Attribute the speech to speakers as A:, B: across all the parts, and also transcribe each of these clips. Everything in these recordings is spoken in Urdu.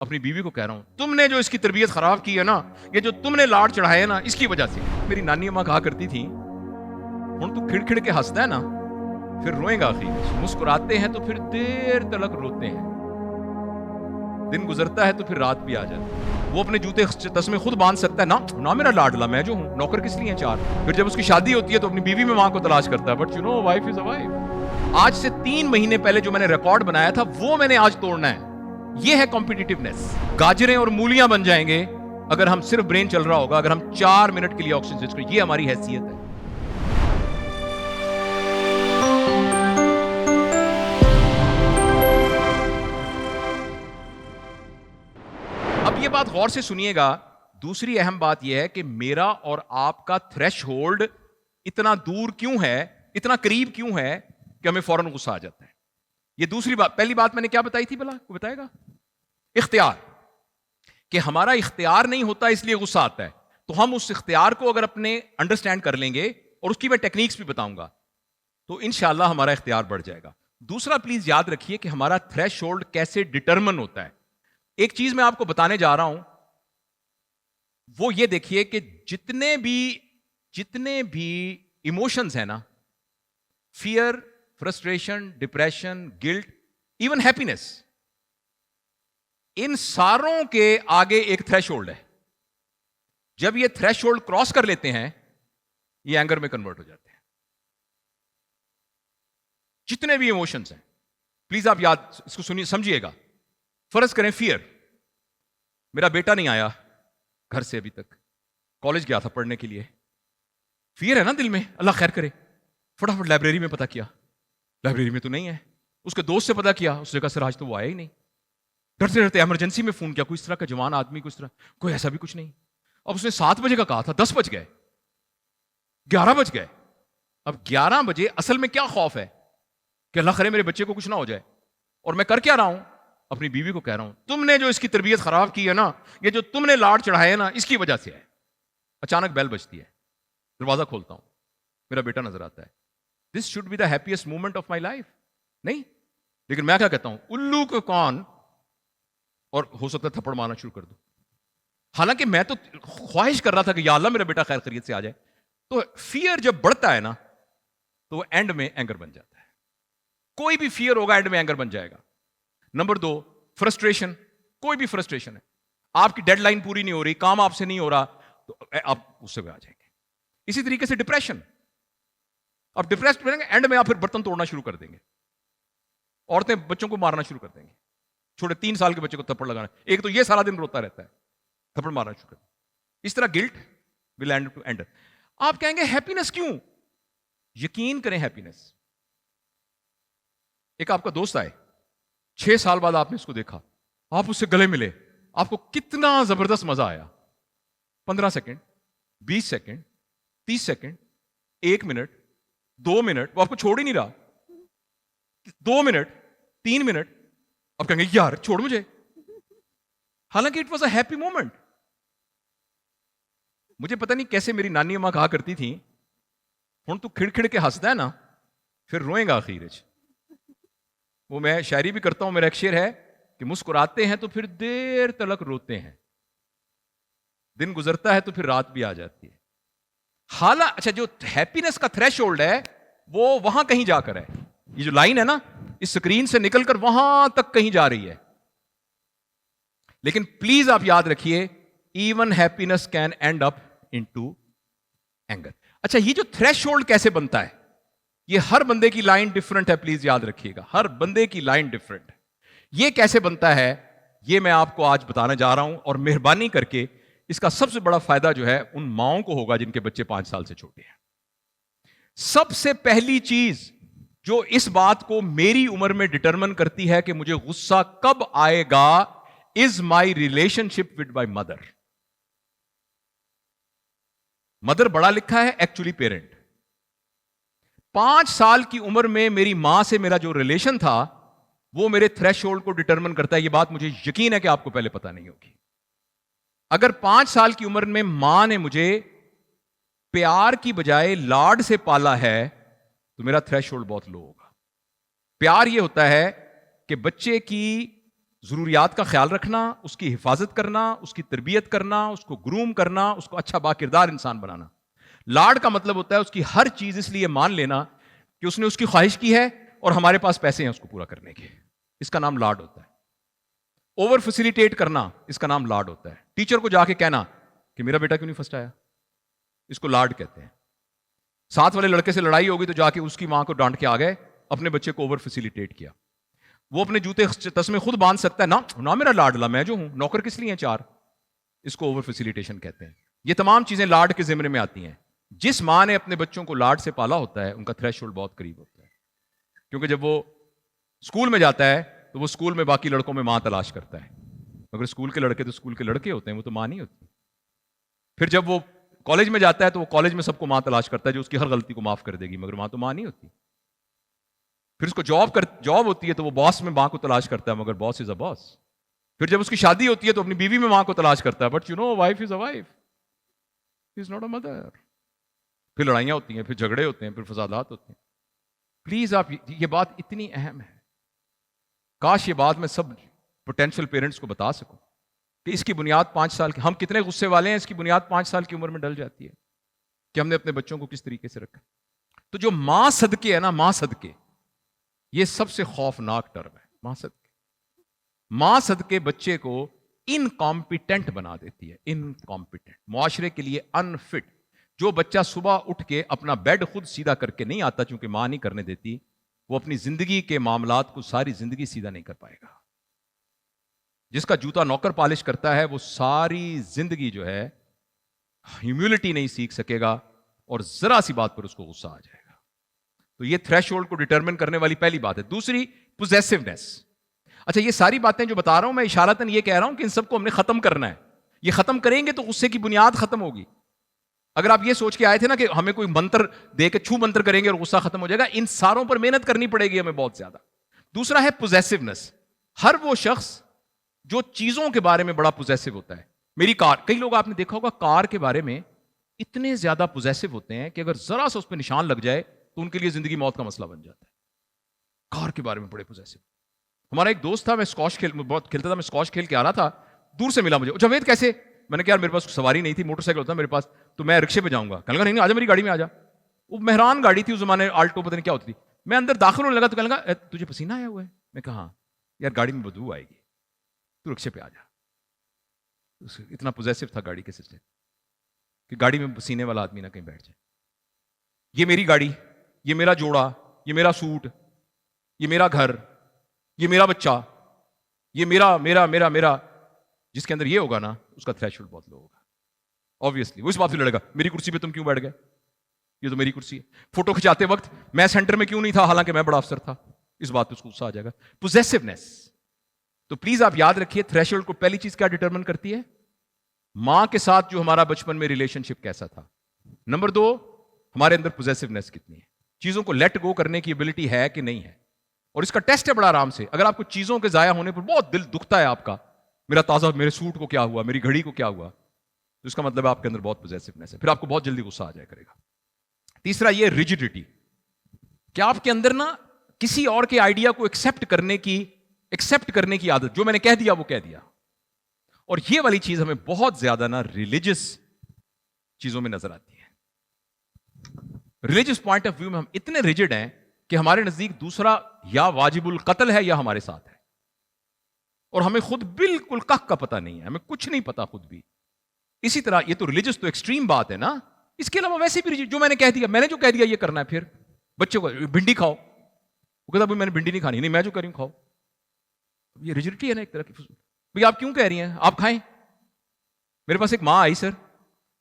A: اپنی بیوی کو کہہ رہا ہوں تم نے جو اس کی تربیت خراب کی ہے نا, یہ جو تم نے لاڈ چڑھائے نا, اس کی وجہ سے. میری نانی اماں کہا کرتی تھی ہن تو کھڑ کھڑ کے ہنستا ہے نا پھر روئیں گا آخر, مسکراتے ہیں تو پھر دیر تلک روتے ہیں, دن گزرتا ہے تو پھر رات بھی آ جاتی ہے. وہ اپنے جوتے تسمے خود باندھ سکتا ہے نا میرا لاڈلا, میں جو ہوں نوکر کس لیے ہیں چار. پھر جب اس کی شادی ہوتی ہے تو اپنی بیوی میں ماں کو تلاش کرتا ہے, but you know wife is a wife. آج سے 3 مہینے پہلے جو میں نے ریکارڈ بنایا تھا وہ میں نے آج توڑنا ہے. یہ ہے کمپٹیٹیونیس. گاجریں اور مولیاں بن جائیں گے اگر ہم صرف برین چل رہا ہوگا, اگر ہم 4 منٹ کے لیے آکسیجن سوئچ کریں. یہ ہماری حیثیت ہے. اب یہ بات غور سے سنیے گا. دوسری اہم بات یہ ہے کہ میرا اور آپ کا تھریش ہولڈ اتنا دور کیوں ہے, اتنا قریب کیوں ہے کہ ہمیں فوراً غصہ آ جاتا ہے. یہ دوسری بات. پہلی بات میں نے کیا بتائی تھی بلا, کو بتائے گا؟ اختیار, کہ ہمارا اختیار نہیں ہوتا اس لیے غصہ آتا ہے. تو ہم اس اختیار کو اگر اپنے انڈرسٹینڈ کر لیں گے, اور اس کی میں ٹیکنیکس بھی بتاؤں گا, تو انشاءاللہ ہمارا اختیار بڑھ جائے گا. دوسرا پلیز یاد رکھیے کہ ہمارا تھریش ہولڈ کیسے ڈٹرمن ہوتا ہے. ایک چیز میں آپ کو بتانے جا رہا ہوں, وہ یہ دیکھیے کہ جتنے بھی ایموشنز ہیں نا, fear, frustration, depression, guilt, even happiness, ان ساروں کے آگے ایک تھریش ہولڈ ہے. جب یہ تھریش ہولڈ کراس کر لیتے ہیں یہ اینگر میں کنورٹ ہو جاتے ہیں. جتنے بھی ایموشنز ہیں, پلیز آپ یاد اس کو سنیے, سمجھیے گا. فرض کریں فیئر, میرا بیٹا نہیں آیا گھر سے ابھی تک, کالج گیا تھا پڑھنے کے لیے. فیئر ہے نا دل میں, اللہ خیر کرے. فٹافٹ لائبریری میں پتا کیا, لائبریری میں تو نہیں ہے. اس کے دوست سے پتا کیا, اس نے کہا سر آج تو وہ آیا ہی نہیں. ڈرتے ڈرتے ایمرجنسی میں فون کیا, کوئی اس طرح کا جوان آدمی, کوئی اس طرح, کوئی ایسا بھی کچھ نہیں. اب اس نے 7 بجے کا کہا تھا, 10 بج گئے, 11 بج گئے. اب 11 بجے اصل میں کیا خوف ہے کہ اللہ کرے میرے بچے کو کچھ نہ ہو جائے. اور میں کر کیا رہا ہوں, اپنی بیوی کو کہہ رہا ہوں تم نے جو اس کی تربیت خراب کی ہے نا, یہ جو تم نے لاڈ چڑھائے نا, اس کی وجہ سے ہے. اچانک بیل بجتی ہے, دروازہ کھولتا ہوں, میرا بیٹا نظر آتا ہے. This should be the happiest moment of my life, نہیں؟ لیکن میں کیا کہتا ہوں, الو کو کون, اور ہو سکتا ہے تھپڑ مارنا شروع کر دوں. حالانکہ میں تو خواہش کر رہا تھا کہ یا اللہ میرا بیٹا خیر خیریت سے آ جائے. تو فیئر جب بڑھتا ہے نا تو وہ اینڈ میں اینگر بن جاتا ہے. کوئی بھی فیئر ہوگا اینڈ میں اینگر بن جائے گا. Number 2, frustration. کوئی بھی فرسٹریشن ہے, آپ کی ڈیڈ لائن پوری نہیں ہو رہی, کام آپ سے نہیں ہو رہا, تو آپ غصے میں آ جائیں گے. اسی طریقے سے ڈپریشن, اب ڈپریسڈ رہیں گے, اینڈ میں آپ پھر برتن توڑنا شروع کر دیں گے. عورتیں بچوں کو مارنا شروع کر دیں گے, چھوٹے 3 سال کے بچے کو تھپڑ لگانا. ایک تو یہ سارا دن روتا رہتا ہے, تھپڑ مارنا شروع کر دیں. اس طرح guilt will end to end. آپ کہیں گے ہیپینس کیوں؟ یقین کریں ہیپینس. ایک آپ کا دوست آئے, 6 سال بعد آپ نے اس کو دیکھا, آپ اس سے گلے ملے, آپ کو کتنا زبردست مزہ آیا. 15 second, 20 second, 30 second, 1 minute, 2 minute, وہ آپ کو چھوڑ ہی نہیں رہا. 2 منٹ, 3 منٹ, اب کہیں گے یار چھوڑ مجھے. حالانکہ it was a happy moment. مجھے پتہ نہیں کیسے میری نانی اماں کہا کرتی تھی ہن تو کھڑ کھڑ کے ہنسدا ہے نا پھر روئیں گا اخیر وچ. وہ میں شاعری بھی کرتا ہوں, میرا ایک شعر ہے کہ مسکراتے ہیں تو پھر دیر تلک روتے ہیں, دن گزرتا ہے تو پھر رات بھی آ جاتی ہے. حالانکہ اچھا جو ہیپینس کا تھریش ہولڈ ہے وہ وہاں کہیں جا کر ہے. یہ جو لائن ہے نا اس سکرین سے نکل کر وہاں تک کہیں جا رہی ہے. لیکن پلیز آپ یاد رکھیے, even happiness can and up into anger. اچھا یہ جو تھریش ہولڈ کیسے بنتا ہے, یہ ہر بندے کی لائن ڈفرنٹ ہے, پلیز یاد رکھیے گا, ہر بندے کی لائن ڈفرنٹ ہے. یہ کیسے بنتا ہے یہ میں آپ کو آج بتانے جا رہا ہوں, اور مہربانی کر کے اس کا سب سے بڑا فائدہ جو ہے ان ماؤں کو ہوگا جن کے بچے 5 سال سے چھوٹے ہیں. سب سے پہلی چیز جو اس بات کو میری عمر میں ڈٹرمن کرتی ہے کہ مجھے غصہ کب آئے گا, is my relationship with my mother. Mother بڑا لکھا ہے, ایکچولی پیرنٹ. 5 سال کی عمر میں میری ماں سے میرا جو ریلیشن تھا وہ میرے تھریش ہولڈ کو ڈٹرمن کرتا ہے. یہ بات مجھے یقین ہے کہ آپ کو پہلے پتا نہیں ہوگی. اگر 5 سال کی عمر میں ماں نے مجھے پیار کی بجائے لاڈ سے پالا ہے تو میرا تھریش ہولڈ بہت لو ہوگا. پیار یہ ہوتا ہے کہ بچے کی ضروریات کا خیال رکھنا، اس کی حفاظت کرنا، اس کی تربیت کرنا، اس کو گروم کرنا، اس کو اچھا با کردار انسان بنانا. لاڈ کا مطلب ہوتا ہے اس کی ہر چیز اس لیے مان لینا کہ اس نے اس کی خواہش کی ہے اور ہمارے پاس پیسے ہیں اس کو پورا کرنے کے. اس کا نام لاڈ ہوتا ہے. اوور فیسیلیٹیٹ کرنا، اس کا نام لاڈ ہوتا ہے. ٹیچر کو جا کے کہنا کہ میرا بیٹا کیوں نہیں فرسٹ آیا، اس کو لاڈ کہتے ہیں. ساتھ والے لڑکے سے لڑائی ہوگی تو جا کے اس کی ماں کو ڈانٹ کے آ گئے، اپنے بچے کو اوور فیسیلیٹیٹ کیا. وہ اپنے جوتے تسمے خود باندھ سکتا ہے نہ میرا لاڈلا میں جو ہوں، نوکر کس لیے ہیں چار. اس کو اوور فیسیلیٹیشن کہتے ہیں. یہ تمام چیزیں لاڈ کے زمرے میں آتی ہیں. جس ماں نے اپنے بچوں کو لاڈ سے پالا ہوتا ہے ان کا تھریش ہولڈ بہت قریب ہوتا ہے. کیونکہ جب وہ اسکول میں جاتا ہے تو وہ اسکول میں باقی لڑکوں میں ماں تلاش کرتا ہے، مگر اسکول کے لڑکے تو اسکول کے لڑکے ہوتے ہیں، وہ تو ماں نہیں ہوتی. پھر جب وہ کالج میں جاتا ہے تو وہ کالج میں سب کو ماں تلاش کرتا ہے جو اس کی ہر غلطی کو معاف کر دے گی، مگر ماں تو ماں نہیں ہوتی. پھر اس کو جاب ہوتی ہے تو وہ باس میں ماں کو تلاش کرتا ہے، مگر باس از اے باس. پھر جب اس کی شادی ہوتی ہے تو اپنی بیوی میں ماں کو تلاش کرتا ہے، but you know wife is a wife, is not a mother. پھر لڑائیاں ہوتی ہیں، پھر جھگڑے ہوتے ہیں، پھر فسادات ہوتے ہیں. پلیز آپ یہ بات اتنی اہم ہے، کاش یہ بات میں سب پوٹینشیل پیرنٹس کو بتا سکوں کہ اس کی بنیاد 5 سال کی، ہم کتنے غصے والے ہیں، اس کی بنیاد 5 سال کی عمر میں ڈل جاتی ہے کہ ہم نے اپنے بچوں کو کس طریقے سے رکھا. تو جو ماں صدقے ہے نا، ماں صدقے، یہ سب سے خوفناک ٹرم ہے. ماں صدقے بچے کو انکمپیٹنٹ بنا دیتی ہے، انکمپیٹنٹ، معاشرے کے لیے انفٹ. جو بچہ صبح اٹھ کے اپنا بیڈ خود سیدھا کر کے نہیں آتا چونکہ ماں نہیں کرنے دیتی، وہ اپنی زندگی کے معاملات کو ساری زندگی سیدھا نہیں کر پائے گا. جس کا جوتا نوکر پالش کرتا ہے وہ ساری زندگی جو ہے ہیوملٹی نہیں سیکھ سکے گا اور ذرا سی بات پر اس کو غصہ آ جائے گا. تو یہ تھریش ہولڈ کو ڈٹرمن کرنے والی پہلی بات ہے. دوسری، پوزیسونیس. اچھا، یہ ساری باتیں جو بتا رہا ہوں میں اشارتاً یہ کہہ رہا ہوں کہ ان سب کو ہم نے ختم کرنا ہے. یہ ختم کریں گے تو غصے کی بنیاد ختم ہوگی. اگر آپ یہ سوچ کے آئے تھے نا کہ ہمیں کوئی منتر دے کے چھو منتر کریں گے اور غصہ ختم ہو جائے گا، ان ساروں پر محنت کرنی پڑے گی ہمیں بہت زیادہ. دوسرا ہے پوزیسونیس. ہر وہ شخص جو چیزوں کے بارے میں بڑا پوزیسو ہوتا ہے. میری کار، کئی لوگ آپ نے دیکھا ہوگا کار کے بارے میں اتنے زیادہ پوزیسو ہوتے ہیں کہ اگر ذرا سا اس پہ نشان لگ جائے تو ان کے لیے زندگی موت کا مسئلہ بن جاتا ہے. کار کے بارے میں بڑے پوزیسو. ہمارا ایک دوست تھا، میں بہت کھیلتا تھا، میں اسکواش کھیل کے آ رہا تھا، دور سے ملا مجھے، جاوید کیسے؟ میں نے کہا یار میرے پاس سواری نہیں تھی، موٹر سائیکل ہوتا میرے پاس تو میں رکشے پہ جاؤں گا. کہنے لگا نہیں آجا میری گاڑی میں آجا. وہ مہران گاڑی تھی اس زمانے، آلٹو پتہ نہیں کیا ہوتی تھی. میں اندر داخل ہونے لگا تو کہنے لگا تجھے پسینہ آیا ہوا ہے؟ میں کہا ہاں. یار گاڑی میں بدبو آئے گی، تو رکشے پہ آ جا. اتنا پوزیسو تھا گاڑی کے سلسلے کہ گاڑی میں پسینے والا آدمی نہ کہیں بیٹھ جائے. یہ میری گاڑی، یہ میرا جوڑا، یہ میرا سوٹ، یہ میرا گھر، یہ میرا بچہ، یہ میرا میرا میرا میرا. جس کے اندر یہ ہوگا نا اس کا تھریش ہولڈ بہت لو ہوگا. آبویسلی وہ اس بات پہ لڑے گا میری کرسی پہ تم کیوں بیٹھ گئے، یہ تو میری کرسی ہے. فوٹو کھچاتے وقت میں سینٹر میں کیوں نہیں تھا حالانکہ میں بڑا افسر تھا، اس بات پہ اس کو غصہ آ جائے گا. پوزیسونیس. تو پلیز آپ یاد رکھیے تھریش ہولڈ کو پہلی چیز کیا ڈٹرمن کرتی ہے؟ ماں کے ساتھ جو ہمارا بچپن میں ریلیشن شپ کیسا تھا. نمبر 2، ہمارے اندر پوزیسونیس کتنی ہے، چیزوں کو لیٹ گو کرنے کی ایبلٹی ہے کہ نہیں ہے. اور اس کا ٹیسٹ ہے بڑا آرام سے. اگر آپ کو چیزوں کے ضائع ہونے پر بہت دل دکھتا ہے آپ کا، میرا تازہ، میرے سوٹ کو کیا ہوا، میری گھڑی کو کیا ہوا، تو اس کا مطلب ہے آپ کے اندر بہت پوزیسونیس ہے. پھر آپ کو بہت جلدی غصہ آ جائے کرے گا. تیسرا یہ ریجڈیٹی، کہ آپ کے اندر نا کسی اور کے آئیڈیا کو ایکسپٹ کرنے کی عادت، جو میں نے کہہ دیا وہ کہہ دیا. اور یہ والی چیز ہمیں بہت زیادہ نا ریلیجس چیزوں میں نظر آتی ہے. ریلیجس پوائنٹ آف ویو میں ہم اتنے ریجڈ ہیں کہ ہمارے نزدیک دوسرا یا واجب القتل ہے یا ہمارے ساتھ ہے، اور ہمیں خود بالکل کا پتہ نہیں ہے، ہمیں کچھ نہیں پتا خود بھی. اسی طرح یہ تو ریلیجس تو ایکسٹریم بات ہے نا. اس کے علاوہ ویسے بھی جو میں نے کہہ دیا، میں نے جو کہہ دیا یہ کرنا ہے. پھر بچوں کو بھنڈی کھاؤ، وہ کہتا میں نے بھنڈی نہیں کھانی، نہیں میں جو کہہ رہی ہوں کھاؤ. یہ ریجڈیٹی ہے نا ایک طرح کی. بھئی آپ کیوں کہہ رہی ہیں، آپ کھائیں. میرے پاس ایک ماں آئی سر،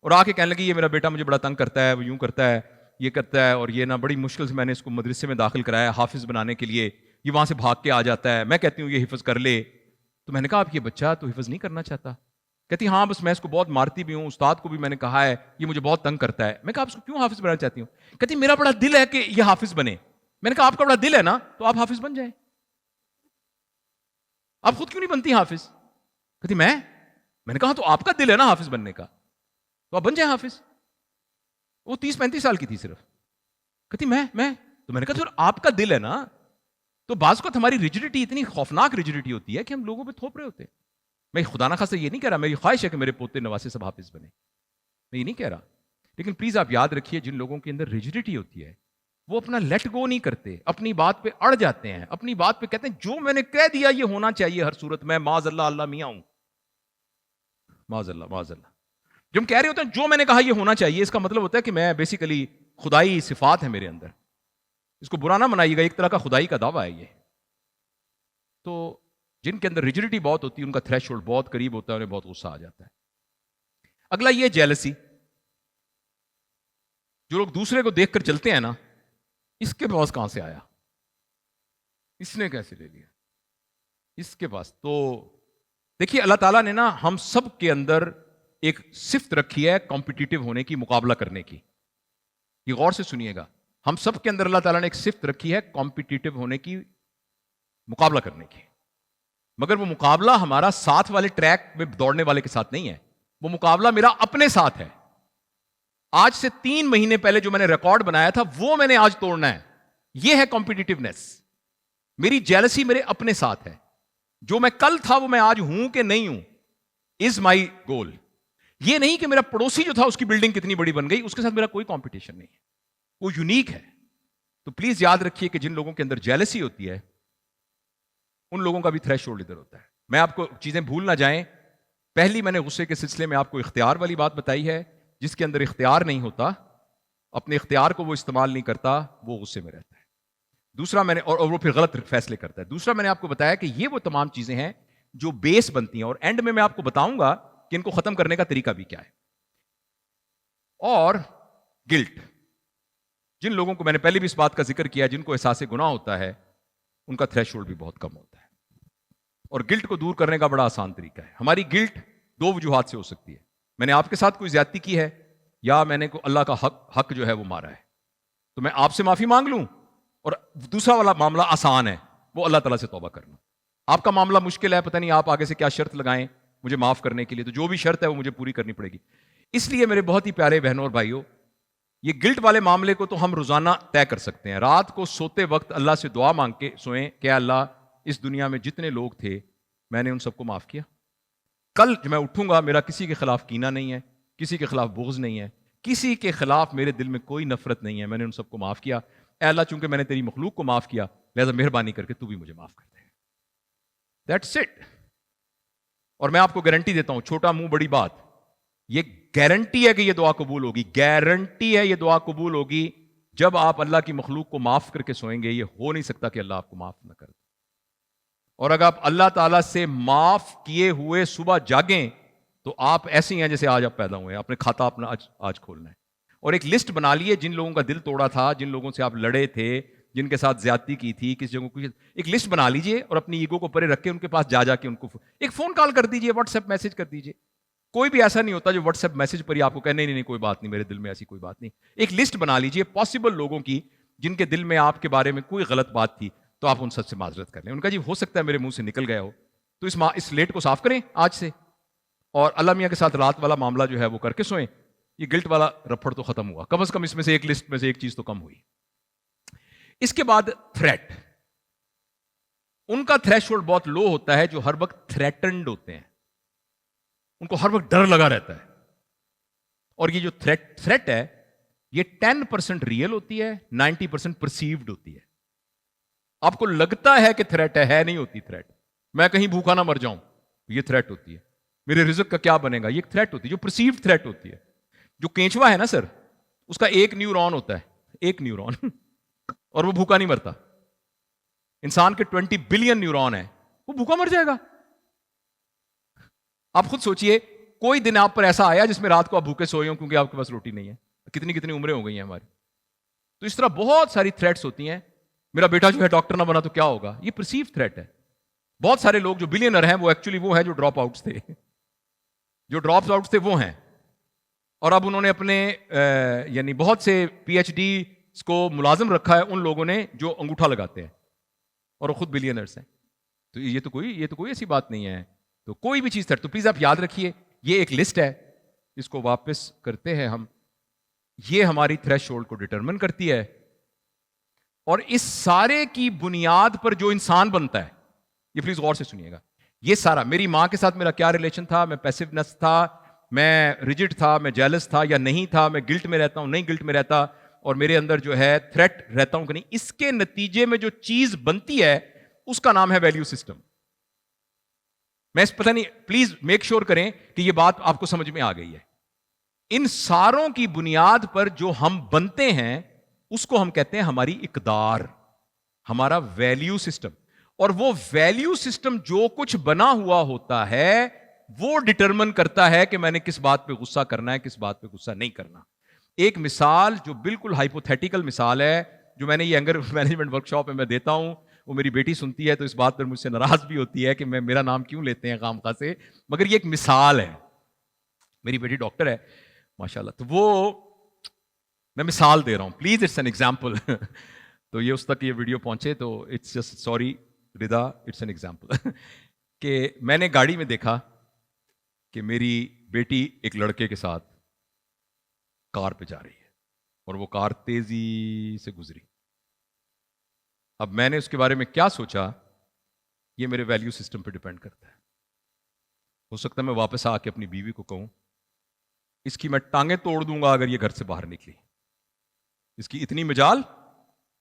A: اور آ کے کہنے لگی یہ میرا بیٹا مجھے بڑا تنگ کرتا ہے، وہ یوں کرتا ہے، یہ کرتا ہے، اور یہ نا بڑی مشکل سے میں نے اس کو مدرسے میں داخل کرایا حافظ بنانے کے لیے، یہ وہاں سے بھاگ کے آ جاتا ہے. میں کہتی ہوں یہ حفظ کر لے. تو میں نے کہا آپ یہ بچہ تو حفظ نہیں کرنا چاہتا. کہتی ہاں بس میں اس کو بہت مارتی بھی ہوں، استاد کو بھی میں نے کہا ہے یہ مجھے بہت تنگ کرتا ہے. میں کہا آپ اس کو کیوں حافظ بنانا چاہتی ہوں؟ کہتی میرا بڑا دل ہے کہ یہ حافظ بنے. میں نے کہا آپ کا بڑا دل ہے نا تو آپ حافظ بن جائیں، آپ خود کیوں نہیں بنتی حافظ؟ کہتی میں نے کہا تو آپ کا دل ہے نا حافظ بننے کا، تو آپ بن جائیں حافظ. وہ 30-35 سال کی تھی صرف. کہتی میں تو میں نے کہا تو آپ کا دل ہے نا تو بعض اوقات ہماری ریجڈیٹی اتنی خوفناک ریجڈیٹی ہوتی ہے کہ ہم لوگوں پہ تھوپ رہے ہوتے ہیں. میں خدا نخواستہ یہ نہیں کہہ رہا, میری خواہش ہے کہ میرے پوتے نواسے سب حافظ بنے, میں یہ نہیں کہہ رہا, لیکن پلیز آپ یاد رکھیے جن لوگوں کے اندر ریجڈیٹی ہوتی ہے وہ اپنا لیٹ گو نہیں کرتے, اپنی بات پہ اڑ جاتے ہیں, اپنی بات پہ کہتے ہیں جو میں نے کہہ دیا یہ ہونا چاہیے ہر صورت میں, معاذ اللہ اللہ میاں ہوں, معاذ اللہ معاذ اللہ. جو ہم کہہ رہے ہوتے ہیں جو میں نے کہا یہ ہونا چاہیے, اس کا مطلب ہوتا ہے کہ میں بیسیکلی خدائی صفات ہے میرے اندر. اس کو برا نہ منائیے گا, ایک طرح کا خدائی کا دعویٰ ہے یہ. تو جن کے اندر ریجڈیٹی بہت ہوتی ہے ان کا تھریش ہولڈ بہت قریب ہوتا ہے, انہیں بہت غصہ آ جاتا ہے. اگلا یہ جیلسی, جو لوگ دوسرے کو دیکھ کر چلتے ہیں نا, اس کے پاس کہاں سے آیا, اس نے کیسے لے لیا, اس کے پاس. تو دیکھیے اللہ تعالیٰ نے نا ہم سب کے اندر ایک صفت رکھی ہے کمپٹیٹو ہونے کی, مقابلہ کرنے کی. یہ غور سے سنیے گا, ہم سب کے اندر اللہ تعالیٰ نے ایک صفت رکھی ہے کمپٹیٹو ہونے کی, مقابلہ کرنے کی. مگر وہ مقابلہ ہمارا ساتھ والے ٹریک میں دوڑنے والے کے ساتھ نہیں ہے, وہ مقابلہ میرا اپنے ساتھ ہے. آج سے 3 مہینے پہلے جو میں نے ریکارڈ بنایا تھا وہ میں نے آج توڑنا ہے. یہ ہے کمپٹیٹیونیس. میری جیلسی میرے اپنے ساتھ ہے. جو میں کل تھا وہ میں آج ہوں کہ نہیں ہوں, از مائی گول. یہ نہیں کہ میرا پڑوسی جو تھا اس کی بلڈنگ کتنی بڑی بن گئی, اس کے ساتھ میرا کوئی کمپٹیشن نہیں ہے, وہ یونیک ہے. تو پلیز یاد رکھیے کہ جن لوگوں کے اندر جیلسی ہوتی ہے ان لوگوں کا بھی تھریش ہولڈ ادھر ہوتا ہے. میں آپ کو چیزیں بھول نہ جائیں, پہلی میں نے غصے کے سلسلے میں آپ کو اختیار والی بات بتائی ہے. جس کے اندر اختیار نہیں ہوتا, اپنے اختیار کو وہ استعمال نہیں کرتا, وہ غصے میں رہتا ہے. دوسرا میں نے, اور وہ پھر غلط فیصلے کرتا ہے. دوسرا میں نے آپ کو بتایا کہ یہ وہ تمام چیزیں ہیں جو بیس بنتی ہیں, اور اینڈ میں آپ کو بتاؤں گا کہ ان کو ختم کرنے کا طریقہ بھی کیا ہے. اور گلٹ, جن لوگوں کو میں نے پہلے بھی اس بات کا ذکر کیا, جن کو احساس گناہ ہوتا ہے ان کا تھریش ہولڈ بھی بہت کم ہوتا ہے. اور گلٹ کو دور کرنے کا بڑا آسان طریقہ ہے. ہماری گلٹ 2 وجوہات سے ہو سکتی ہے. میں نے آپ کے ساتھ کوئی زیادتی کی ہے, یا میں نے اللہ کا حق جو ہے وہ مارا ہے, تو میں آپ سے معافی مانگ لوں. اور دوسرا والا معاملہ آسان ہے, وہ اللہ تعالیٰ سے توبہ کرنا. آپ کا معاملہ مشکل ہے, پتہ نہیں آپ آگے سے کیا شرط لگائیں مجھے معاف کرنے کے لیے, تو جو بھی شرط ہے وہ مجھے پوری کرنی پڑے گی. اس لیے میرے بہت ہی پیارے بہنوں اور بھائیوں, یہ گلٹ والے معاملے کو تو ہم روزانہ طے کر سکتے ہیں. رات کو سوتے وقت اللہ سے دعا مانگ کے سوئیں کہ اللہ اس دنیا میں جتنے لوگ تھے میں نے ان سب کو معاف کیا. کل جو میں اٹھوں گا میرا کسی کے خلاف کینہ نہیں ہے, کسی کے خلاف بغض نہیں ہے, کسی کے خلاف میرے دل میں کوئی نفرت نہیں ہے, میں نے ان سب کو معاف کیا. اے اللہ چونکہ میں نے تیری مخلوق کو معاف کیا لہذا مہربانی کر کے تو بھی مجھے معاف کر دے. That's it. اور میں آپ کو گارنٹی دیتا ہوں, چھوٹا منہ بڑی بات, یہ گارنٹی ہے کہ یہ دعا قبول ہوگی, گارنٹی ہے یہ دعا قبول ہوگی جب آپ اللہ کی مخلوق کو معاف کر کے سوئیں گے. یہ ہو نہیں سکتا کہ اللہ آپ کو معاف نہ کر دے. اور اگر آپ اللہ تعالیٰ سے معاف کیے ہوئے صبح جاگیں تو آپ ایسے ہی ہیں جیسے آج آپ پیدا ہوئے ہیں. آپ نے کھاتا اپنا آج کھولنا ہے. اور ایک لسٹ بنا لیے جن لوگوں کا دل توڑا تھا, جن لوگوں سے آپ لڑے تھے, جن کے ساتھ زیادتی کی تھی, کس جگہ کو, ایک لسٹ بنا لیجئے اور اپنی ایگو کو پرے رکھ کے ان کے پاس جا کے ان کو ایک فون کال کر دیجئے, واٹس ایپ میسج کر دیجئے. کوئی بھی ایسا نہیں ہوتا جو واٹس ایپ میسج پر ہی آپ کو کہے نہیں کوئی بات نہیں, میرے دل میں ایسی کوئی بات نہیں. ایک لسٹ بنا لیجئے پاسبل لوگوں کی جن کے دل میں آپ کے بارے میں کوئی غلط بات تھی, تو آپ ان سب سے معذرت کر لیں. ان کا جی ہو سکتا ہے میرے منہ سے نکل گیا ہو, تو اس سلیٹ کو صاف کریں آج سے, اور اللہ میاں کے ساتھ رات والا معاملہ جو ہے وہ کر کے سوئیں. یہ گلٹ والا رپڑ تو ختم ہوا, کم از کم اس میں سے ایک لسٹ میں سے ایک چیز تو کم ہوئی. اس کے بعد تھریٹ, ان کا تھریش ہولڈ بہت لو ہوتا ہے جو ہر وقت تھریٹنڈ ہوتے ہیں, ان کو ہر وقت ڈر لگا رہتا ہے. اور یہ جو تھریٹ ہے یہ 10% ریئل ہوتی ہے, 90% پرسیوڈ ہوتی ہے. آپ کو لگتا ہے کہ تھریٹ ہے نہیں ہوتی تھریٹ. میں کہیں بھوکا نہ مر جاؤں, یہ تھریٹ ہوتی ہے. میرے رزق کا کیا بنے گا, یہ ایک تھریٹ ہوتی ہے جو پرسیوڈ تھریٹ ہوتی ہے. جو کینچوا ہے نا سر, اس کا ایک نیورون ہوتا ہے, ایک نیورون اور وہ بھوکا نہیں مرتا. انسان کے 20 بلین نیورون ہیں, وہ بھوکا مر جائے گا. آپ خود سوچئے کوئی دن آپ پر ایسا آیا جس میں رات کو آپ بھوکے سوئے ہوں کیونکہ آپ کے پاس روٹی نہیں ہے. کتنی عمریں ہو گئی ہیں ہماری. تو اس طرح بہت ساری تھریٹس ہوتی ہیں. میرا بیٹا جو ہے ڈاکٹر نہ بنا تو کیا ہوگا, یہ پرسیو تھریٹ ہے. بہت سارے لوگ جو بلینر ہیں وہ ایکچولی وہ ہیں جو ڈراپ آؤٹس تھے, جو ڈراپ آؤٹس تھے وہ ہیں, اور اب انہوں نے اپنے یعنی بہت سے پی ایچ ڈی کو ملازم رکھا ہے ان لوگوں نے جو انگوٹھا لگاتے ہیں, اور وہ خود بلینرز ہیں. تو یہ تو کوئی ایسی بات نہیں ہے. تو کوئی بھی چیز تھریٹ, تو پلیز آپ یاد رکھیے یہ ایک لسٹ ہے, اس کو واپس کرتے ہیں ہم. یہ ہماری تھریش ہولڈ کو ڈٹرمن کرتی ہے. اور اس سارے کی بنیاد پر جو انسان بنتا ہے، یہ پلیز غور سے سنیے گا، یہ سارا میری ماں کے ساتھ میرا کیا ریلیشن تھا، میں پیسیونیس تھا، میں ریجڈ تھا، میں جیلس تھا یا نہیں تھا، میں گلٹ میں رہتا ہوں نہیں گلٹ میں رہتا، اور میرے اندر جو ہے تھریٹ رہتا ہوں کہ نہیں، اس کے نتیجے میں جو چیز بنتی ہے اس کا نام ہے ویلیو سسٹم. میں پتہ نہیں، پلیز میک شور کریں کہ یہ بات آپ کو سمجھ میں آ گئی ہے. ان ساروں کی بنیاد پر جو ہم بنتے ہیں اس کو ہم کہتے ہیں ہماری اقدار، ہمارا ویلیو سسٹم. اور وہ ویلیو سسٹم جو کچھ بنا ہوا ہوتا ہے وہ ڈٹرمن کرتا ہے کہ میں نے کس بات پہ غصہ کرنا ہے، کس بات پہ غصہ نہیں کرنا. ایک مثال جو بالکل ہائپوتھیٹیکل مثال ہے، جو میں نے یہ اینگر مینجمنٹ ورک شاپ میں میں دیتا ہوں، وہ میری بیٹی سنتی ہے تو اس بات پر مجھ سے ناراض بھی ہوتی ہے کہ میرا نام کیوں لیتے ہیں خامخواہ سے، مگر یہ ایک مثال ہے. میری بیٹی ڈاکٹر ہے ماشاءاللہ، تو وہ میں مثال دے رہا ہوں، پلیز اٹس این ایگزامپل. تو یہ اس تک یہ ویڈیو پہنچے تو it's just sorry Rida, it's an example. کہ میں نے گاڑی میں دیکھا کہ میری بیٹی ایک لڑکے کے ساتھ کار پہ جا رہی ہے اور وہ کار تیزی سے گزری. اب میں نے اس کے بارے میں کیا سوچا، یہ میرے ویلیو سسٹم پہ ڈیپینڈ کرتا ہے. ہو سکتا ہے میں واپس آ کے اپنی بیوی کو کہوں اس کی میں ٹانگیں توڑ دوں گا اگر یہ گھر سے باہر نکلی، اس کی اتنی مجال،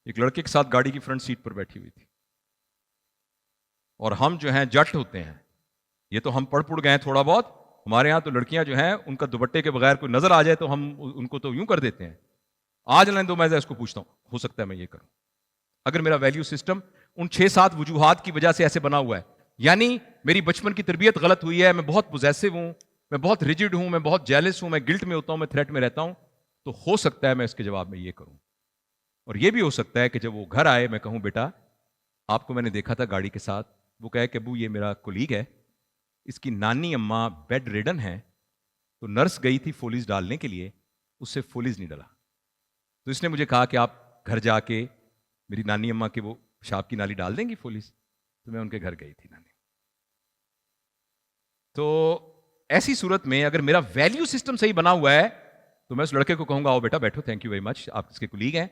A: ایک لڑکے کے ساتھ گاڑی کی فرنٹ سیٹ پر بیٹھی ہوئی تھی. اور ہم جو ہیں جٹ ہوتے ہیں، یہ تو ہم پڑھ گئے ہیں تھوڑا بہت، ہمارے ہاں تو لڑکیاں جو ہیں ان کا دوپٹے کے بغیر کوئی نظر آ جائے تو ہم ان کو تو یوں کر دیتے ہیں. آج لیں دو میں اس کو پوچھتا ہوں، ہو سکتا ہے میں یہ کروں اگر میرا ویلیو سسٹم ان 6-7 وجوہات کی وجہ سے ایسے بنا ہوا ہے. یعنی میری بچپن کی تربیت غلط ہوئی ہے، میں بہت پوزیسو ہوں، میں بہت ریجڈ ہوں، میں بہت جیلس ہوں، میں گلٹ میں ہوتا ہوں، میں تھریٹ میں رہتا ہوں، تو ہو سکتا ہے میں اس کے جواب میں یہ کروں. اور یہ بھی ہو سکتا ہے کہ جب وہ گھر آئے میں کہوں بیٹا آپ کو میں نے دیکھا تھا گاڑی کے ساتھ، وہ کہے کہ ابو یہ میرا کولیگ ہے، اس کی نانی اماں بیڈ ریڈن ہے، تو نرس گئی تھی فولیز ڈالنے کے لیے، اس سے فولیز نہیں ڈلا، تو اس نے مجھے کہا کہ آپ گھر جا کے میری نانی اماں کے وہ پیشاب کی نالی ڈال دیں گی فولیز، تو میں ان کے گھر گئی تھی نانی. تو ایسی صورت میں اگر میرا ویلیو سسٹم صحیح بنا ہوا ہے تو میں اس لڑکے کو کہوں گا آؤ بیٹا بیٹھو، تھینک یو ویری مچ، آپ اس کے کولیگ ہیں،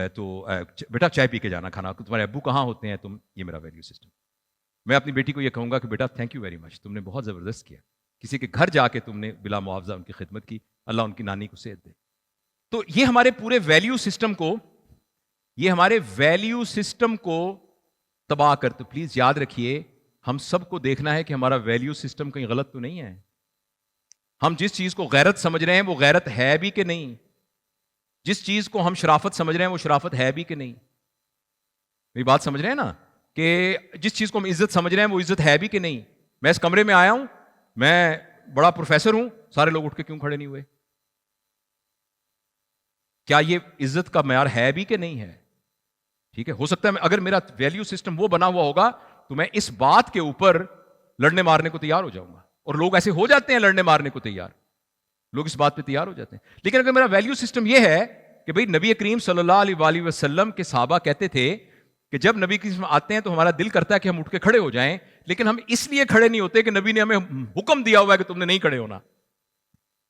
A: تو بیٹا چائے پی کے جانا کھانا، تمہارے ابو کہاں ہوتے ہیں تم، یہ میرا ویلیو سسٹم. میں اپنی بیٹی کو یہ کہوں گا کہ بیٹا تھینک یو ویری مچ، تم نے بہت زبردست کیا، کسی کے گھر جا کے تم نے بلا معاوضہ ان کی خدمت کی، اللہ ان کی نانی کو صحت دے. تو یہ ہمارے پورے ویلیو سسٹم کو، یہ ہمارے ویلیو سسٹم کو تباہ کر. تو پلیز یاد رکھیے ہم سب کو دیکھنا ہے کہ ہمارا ویلیو سسٹم کہیں غلط تو نہیں ہے. ہم جس چیز کو غیرت سمجھ رہے ہیں وہ غیرت ہے بھی کہ نہیں، جس چیز کو ہم شرافت سمجھ رہے ہیں وہ شرافت ہے بھی کہ نہیں. میری بات سمجھ رہے ہیں نا، کہ جس چیز کو ہم عزت سمجھ رہے ہیں وہ عزت ہے بھی کہ نہیں. میں اس کمرے میں آیا ہوں، میں بڑا پروفیسر ہوں، سارے لوگ اٹھ کے کیوں کھڑے نہیں ہوئے؟ کیا یہ عزت کا معیار ہے بھی کہ نہیں ہے؟ ٹھیک ہے، ہو سکتا ہے اگر میرا ویلیو سسٹم وہ بنا ہوا ہوگا تو میں اس بات کے اوپر لڑنے مارنے کو تیار ہو جاؤں گا. اور لوگ ایسے ہو جاتے ہیں لڑنے مارنے کو تیار، لوگ اس بات پہ تیار ہو جاتے ہیں. لیکن اگر میرا ویلیو سسٹم یہ ہے کہ بھئی نبی کریم صلی اللہ علیہ وآلہ وسلم کے صحابہ کہتے تھے کہ جب نبی کریم آتے ہیں تو ہمارا دل کرتا ہے کہ ہم اٹھ کے کھڑے ہو جائیں، لیکن ہم اس لیے کھڑے نہیں ہوتے کہ نبی نے ہمیں حکم دیا ہوا ہے کہ تم نے نہیں کھڑے ہونا.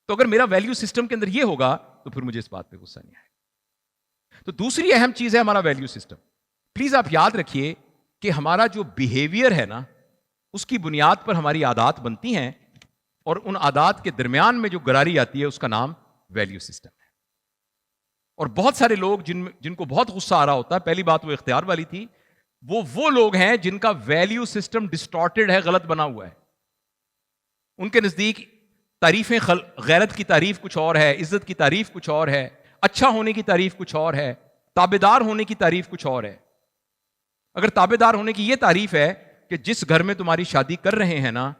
A: تو اگر میرا ویلیو سسٹم کے اندر یہ ہوگا تو پھر مجھے اس بات پہ غصہ نہیں آئے. تو دوسری اہم چیز ہے ہمارا ویلیو سسٹم. پلیز آپ یاد رکھیے کہ ہمارا جو بیہیویئر ہے نا، اس کی بنیاد پر ہماری عادات بنتی ہیں، اور ان عادات کے درمیان میں جو گراری آتی ہے اس کا نام ویلیو سسٹم ہے. اور بہت سارے لوگ جن کو بہت غصہ آ رہا ہوتا ہے، پہلی بات وہ اختیار والی تھی، وہ لوگ ہیں جن کا ویلیو سسٹم ڈسٹارٹڈ ہے، غلط بنا ہوا ہے. ان کے نزدیک تعریفیں، غیرت کی تعریف کچھ اور ہے، عزت کی تعریف کچھ اور ہے، اچھا ہونے کی تعریف کچھ اور ہے، تابعدار ہونے کی تعریف کچھ اور ہے. اگر تابعدار ہونے کی یہ تعریف ہے کہ جس گھر میں تمہاری شادی کر رہے ہیں نا،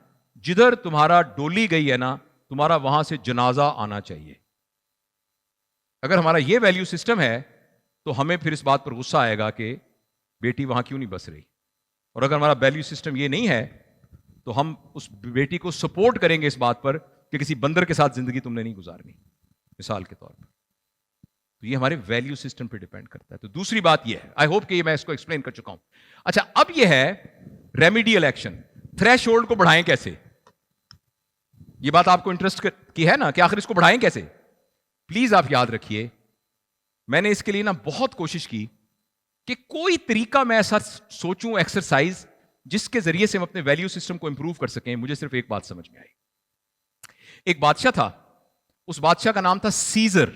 A: جدھر تمہارا ڈولی گئی ہے نا، تمہارا وہاں سے جنازہ آنا چاہیے. اگر ہمارا یہ ویلیو سسٹم ہے تو ہمیں پھر اس بات پر غصہ آئے گا کہ بیٹی وہاں کیوں نہیں بس رہی. اور اگر ہمارا ویلیو سسٹم یہ نہیں ہے تو ہم اس بیٹی کو سپورٹ کریں گے اس بات پر کہ کسی بندر کے ساتھ زندگی تم نے نہیں گزارنی، مثال کے طور پر. تو یہ ہمارے ویلیو سسٹم پہ ڈیپینڈ کرتا ہے. تو دوسری بات یہ ہے، آئی ہوپ کہ یہ میں اس کو ایکسپلین کر چکا ہوں. اچھا، اب یہ ہے ریمیڈیل ایکشن. تھریش ہولڈ کو بڑھائیں کیسے؟ یہ بات آپ کو انٹرسٹ کی ہے نا کہ آخر اس کو بڑھائیں کیسے؟ پلیز آپ یاد رکھیے، میں نے اس کے لیے نا بہت کوشش کی کہ کوئی طریقہ میں ایسا سوچوں ایکسرسائز جس کے ذریعے سے ہم اپنے ویلیو سسٹم کو امپروو کر سکیں. مجھے صرف ایک بات سمجھ میں آئی. ایک بادشاہ تھا, اس بادشاہ کا نام تھا سیزر.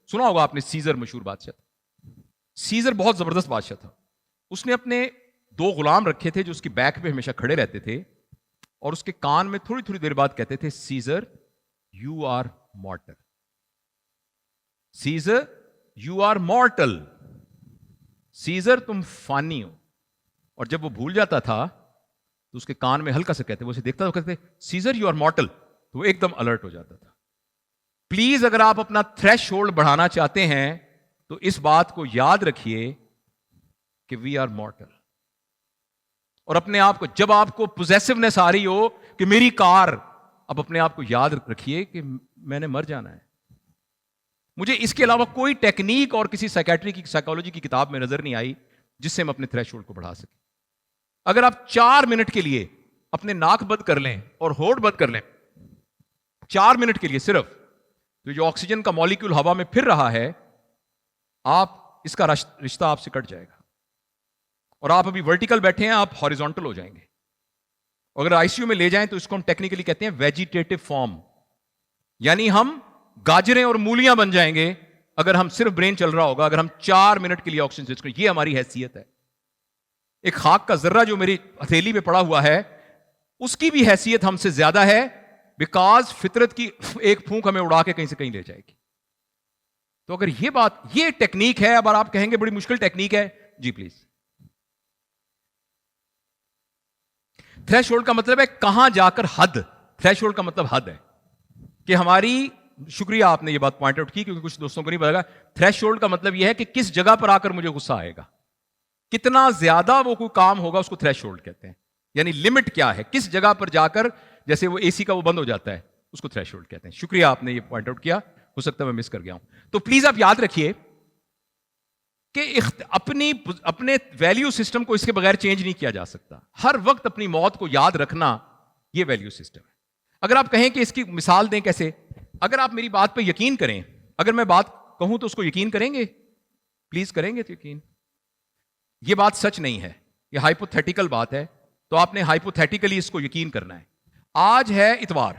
A: سنا ہوگا آپ نے, سیزر مشہور بادشاہ تھا. سیزر بہت زبردست بادشاہ تھا. اس نے اپنے 2 غلام رکھے تھے جو اس کی بیک پہ ہمیشہ کھڑے رہتے تھے اور اس کے کان میں تھوڑی تھوڑی دیر بعد کہتے تھے, Caesar you are mortal, Caesar you are mortal, Caesar تم فانی ہو. اور جب وہ بھول جاتا تھا تو اس کے کان میں ہلکا سے کہتے, وہ اسے دیکھتا تو کہتے سیزر یو آر مارٹل, تو وہ ایک دم الرٹ ہو جاتا تھا. پلیز اگر آپ اپنا تھریش ہولڈ بڑھانا چاہتے ہیں تو اس بات کو یاد رکھیے کہ وی آر مارٹل. اور اپنے آپ کو, جب آپ کو پوزیسونیس آ رہی ہو کہ میری کار, اب اپنے آپ کو یاد رکھیے کہ میں نے مر جانا ہے. مجھے اس کے علاوہ کوئی ٹیکنیک اور کسی سائیکیٹری کی, سائیکالوجی کی کتاب میں نظر نہیں آئی جس سے ہم اپنے تھریش ہولڈ کو بڑھا سکیں. اگر آپ 4 منٹ کے لیے اپنے ناک بند کر لیں اور ہونٹ بند کر لیں 4 منٹ کے لیے صرف, تو جو آکسیجن کا مالیکیول ہوا میں پھر رہا ہے, آپ اس کا رشتہ آپ سے کٹ جائے گا. اور آپ ابھی ورٹیکل بیٹھے ہیں, آپ ہاریزونٹل ہو جائیں گے. اگر آئی سی یو میں لے جائیں تو اس کو ہم ٹیکنیکلی کہتے ہیں ویجیٹیٹو فارم, یعنی ہم گاجریں اور مولیاں بن جائیں گے اگر ہم صرف برین چل رہا ہوگا, اگر ہم 4 منٹ کے لیے آکسیجن سیچ کریں. یہ ہماری حیثیت ہے. ایک خاک کا ذرہ جو میری ہتھیلی پہ پڑا ہوا ہے, اس کی بھی حیثیت ہم سے زیادہ ہے, بیکاز فطرت کی ایک پھونک ہمیں اڑا کے کہیں سے کہیں لے جائے گی. تو اگر یہ بات, یہ ٹیکنیک ہے, اب آپ کہیں گے بڑی مشکل ٹیکنیک ہے, جی پلیز. تھریش ہولڈ کا مطلب ہے کہاں جا کر حد. تھریش ہولڈ کا مطلب حد ہے کہ ہماری, شکریہ آپ نے یہ بات پوائنٹ آؤٹ کی کیونکہ کچھ دوستوں کو نہیں پتا گا. تھریش ہولڈ کا مطلب یہ ہے کہ کس جگہ پر آ کر مجھے غصہ آئے گا, کتنا زیادہ وہ کوئی کام ہوگا, اس کو تھریش ہولڈ کہتے ہیں. یعنی لمٹ کیا ہے, کس جگہ پر جا کر, جیسے وہ اے سی کا وہ بند ہو جاتا ہے, اس کو تھریش ہولڈ کہتے ہیں. شکریہ آپ نے یہ پوائنٹ آؤٹ کیا, ہو سکتا ہے میں مس کر گیا ہوں. تو پلیز آپ یاد رکھیے کہ اپنے ویلیو سسٹم کو اس کے بغیر چینج نہیں کیا جا سکتا. ہر وقت اپنی موت کو یاد رکھنا, یہ ویلیو سسٹم ہے. اگر آپ کہیں کہ اس کی مثال دیں کیسے, اگر آپ میری بات پہ یقین کریں, اگر میں بات کہوں تو اس کو یقین کریں گے, پلیز کریں گے تو یقین. یہ بات سچ نہیں ہے, یہ ہائپوتھیٹیکل بات ہے, تو آپ نے ہائپوتھیٹیکلی اس کو یقین کرنا ہے. آج ہے اتوار,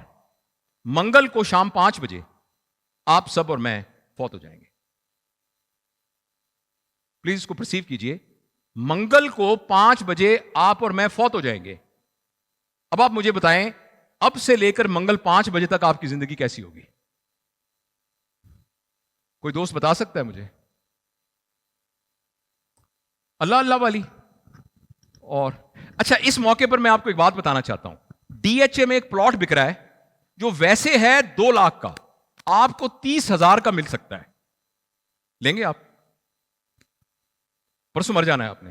A: منگل کو شام 5 بجے آپ سب اور میں فوت ہو جائیں گے. پلیز اس کو پرسیو کیجئے, منگل کو 5 بجے آپ اور میں فوت ہو جائیں گے. اب آپ مجھے بتائیں, اب سے لے کر منگل 5 بجے تک آپ کی زندگی کیسی ہوگی؟ کوئی دوست بتا سکتا ہے مجھے؟ اللہ اللہ والی. اور اچھا, اس موقع پر میں آپ کو ایک بات بتانا چاہتا ہوں. ڈی ایچ اے میں ایک پلاٹ بک رہا ہے جو ویسے ہے 2 لاکھ کا, آپ کو 30,000 کا مل سکتا ہے. لیں گے آپ؟ پرسوں مر جانا ہے آپ نے.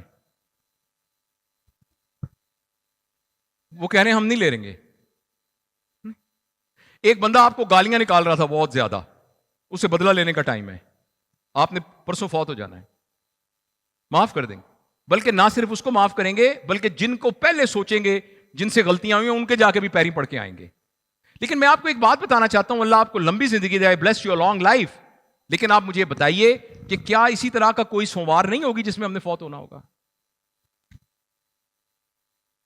A: وہ کہہ رہے ہیں ہم نہیں لے لیں گے. ایک بندہ آپ کو گالیاں نکال رہا تھا بہت زیادہ, اسے بدلہ لینے کا ٹائم ہے, آپ نے پرسوں فوت ہو جانا ہے. معاف کر دیں گے, بلکہ نہ صرف اس کو معاف کریں گے بلکہ جن کو پہلے سوچیں گے, جن سے غلطیاں ہوئی ہیں, ان کے جا کے بھی پیری پڑھ کے آئیں گے. لیکن میں آپ کو ایک بات بتانا چاہتا ہوں, اللہ آپ کو لمبی زندگی دے, بلیس یور لانگ لائف. لیکن آپ مجھے بتائیے کہ کیا اسی طرح کا کوئی سوموار نہیں ہوگی جس میں ہم نے فوت ہونا ہوگا؟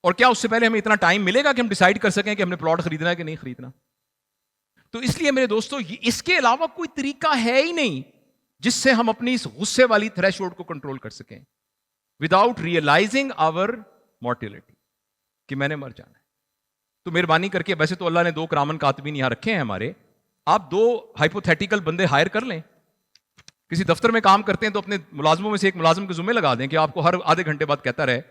A: اور کیا اس سے پہلے ہمیں اتنا ٹائم ملے گا کہ ہم ڈیسائیڈ کر سکیں کہ ہم نے پلاٹ خریدنا ہے کہ نہیں خریدنا؟ تو اس لیے میرے دوستو, اس کے علاوہ کوئی طریقہ ہے ہی نہیں جس سے ہم اپنی اس غصے والی تھریش ہولڈ کو کنٹرول کر سکیں وداؤٹ ریئلائزنگ آور مورٹیلٹی, کہ میں نے مر جانا ہے. تو مہربانی کر کے, ویسے تو اللہ نے 2 کرامن کاتبین یہاں رکھے ہیں ہمارے, آپ 2 ہائپوتھیٹیکل بندے ہائر کر لیں. کسی دفتر میں کام کرتے ہیں تو اپنے ملازموں میں سے ایک ملازم کے ذمہ لگا دیں کہ آپ کو ہر آدھے گھنٹے بعد کہتا رہے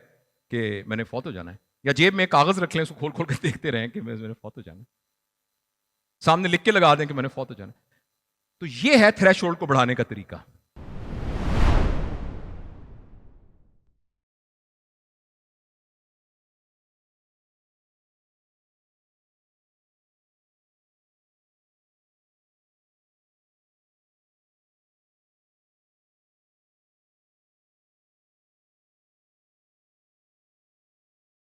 A: کہ میں نے فوت ہو جانا ہے, یا جیب میں کاغذ رکھ لیں, اس کو کھول کھول کے دیکھتے رہیں کہ میں نے فوت ہو جانا ہے, سامنے لکھ کے لگا دیں کہ میں نے فوت ہو جانا ہے. تو یہ ہے تھریش ہولڈ کو بڑھانے کا طریقہ.